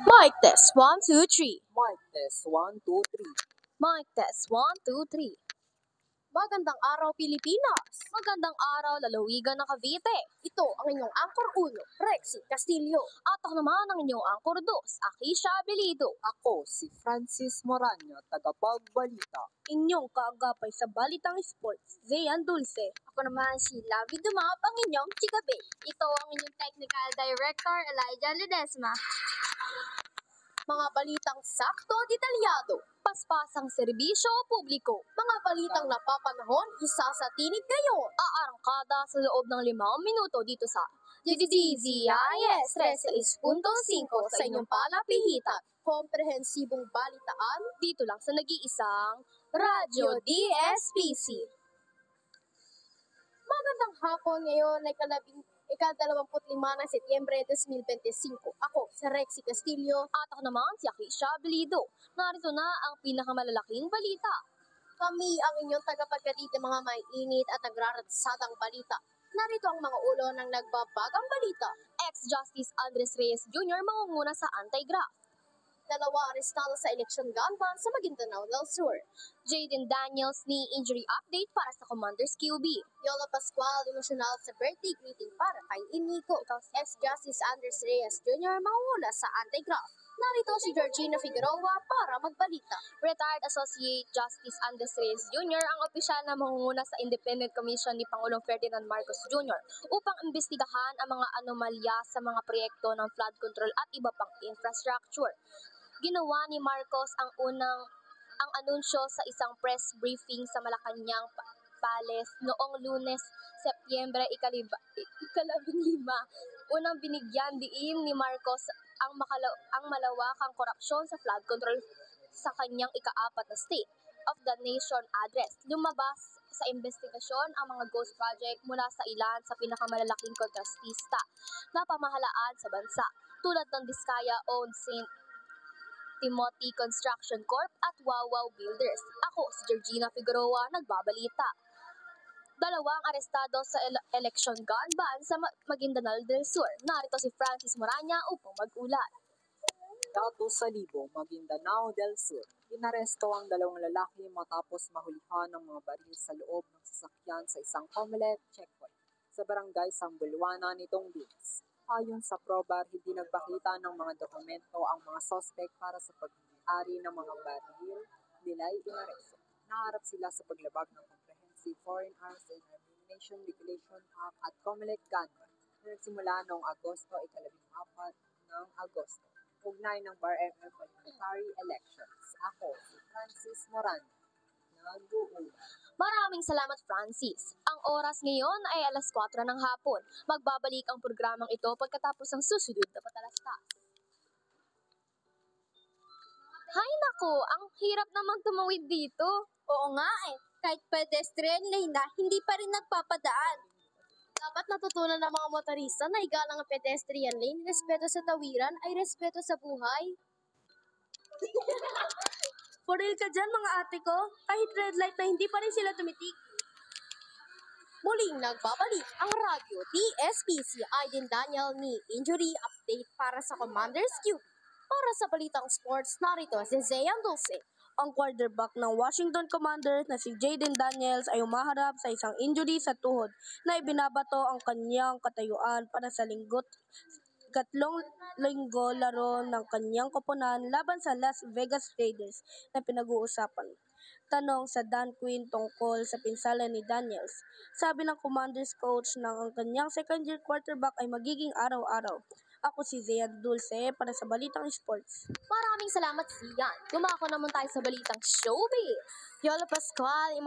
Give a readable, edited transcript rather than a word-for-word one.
Mic test 1 2 3. Mic test 1, 2, 3. Mic test 1 2 3. Magandang araw, Pilipinas! Magandang araw, lalawigan ng Cavite! Ito ang inyong Angkor 1, Rexy Castillo. At ako naman ang inyong Angkor 2, Akisha Abelido. Ako si Francis Moranya, tagapagbalita. Inyong kaagapay sa Balitang Sports, Zeyan Dulce. Ako naman si Lavi Dumap, ang inyong Chikabe. Ito ang inyong Technical Director, Elijah Ledesma. Mga balitang sakto at detalyado, paspasang serbisyo publiko, mga balitang napapanahon, isa sa tinig ngayon, aarangkada sa loob ng 5 minuto dito sa GGGIS 36.5 sa inyong palapihitan. Komprehensibong balitaan dito lang sa nag-iisang Radyo DSPC. Magandang hapon, ngayon ay ika-25 ng Setyembre 2025. Ako, si Rexy Castillo. At ako naman si Akisha Abelido. Narito na ang pinakamalalaking balita. Kami ang inyong tagapagkatid ng mga maiinit at nagraratsadang balita. Narito ang mga ulo ng nagbabagang balita. Ex-Justice Andres Reyes Jr. mangunguna sa anti-graft. 2 arestado sa election gun ban sa Maguindanao del Sur. Jaden Daniels knee injury update para sa Commanders QB. Yola Pascual emosyonal sa birthday greeting para kay Inigo. Ex-Justice Andres Reyes Jr. mangunguna sa anti-graft. Narito si Georgina Figueroa para magbalita. Retired Associate Justice Andres Reyes Jr. ang opisyal na mangunguna sa Independent Commission ni Pangulong Ferdinand Marcos Jr. upang imbestigahan ang mga anomalya sa mga proyekto ng flood control at iba pang infrastructure. Ginawa ni Marcos ang anunsyo sa isang press briefing sa Malacanang Palace noong Lunes, Setyembre 15. Unang binigyan diin ni Marcos ang malawakang korupsyon sa flood control sa kanyang ika-4 na State of the Nation address. Lumabas sa investigasyon ang mga ghost project mula sa ilan sa pinakamalalaking kontrastista na pamahalaan sa bansa, tulad ng Diskaya-owned St. Timothy Construction Corp. At Wawaw Builders. Ako, si Georgina Figueroa, nagbabalita. 2 arestado sa election gun ban sa Maguindanao del Sur. Narito si Francis Moranya upang mag-ulat. Datos sa Libo, Maguindanao del Sur. Inaresto ang 2 lalaki matapos mahulihan ng mga baril sa loob ng sasakyan sa isang Comelec checkpoint sa barangay Sambulwana nitong Lunes. Ayon sa probar, hindi nagpakita ng mga dokumento ang mga sospek para sa pag-ari ng mga baril nila'y inaresto. Naharap sila sa paglabag ng Comprehensive Foreign Arms and Ammunition Regulation Act at Comelec gun ban na nagsimula noong Agosto 14 ng Agosto, ugnay ng BAR-MF parliamentary elections. Ako, si Francis Moranya, nag-uula. Maraming salamat, Francis. Ang oras ngayon ay alas 4 ng hapon. Magbabalik ang programang ito pagkatapos ng susunod na patalastas. Hay nako, ang hirap naman tumawid dito. Oo nga kahit pedestrian lane na, hindi pa rin nagpapadaan. Dapat natutunan ng mga motorista na igalang ang pedestrian lane, respeto sa tawiran ay respeto sa buhay. For real ka dyan, mga ate ko, kahit red light na hindi pa rin sila tumitig. Muling nagbabalik ang radyo DSPC Aiden Daniel ni injury update para sa Commanders QB. Para sa balitang sports, narito si Zeyan Dulce. Ang quarterback ng Washington Commanders na si Jaden Daniels ay umaharap sa isang injury sa tuhod na ibinabato ang kanyang katayuan para sa katlong linggo laro ng kanyang koponan laban sa Las Vegas Raiders na pinag-uusapan. Tanong sa Dan Quinn tungkol sa pinsala ni Daniels. Sabi ng Commanders coach na ang kanyang second-year quarterback ay magiging araw-araw. Ako si Zeyan Dulce para sa Balitang Sports. Maraming salamat, Zian. Dumako naman tayo sa Balitang Showbiz. Yola Pascual,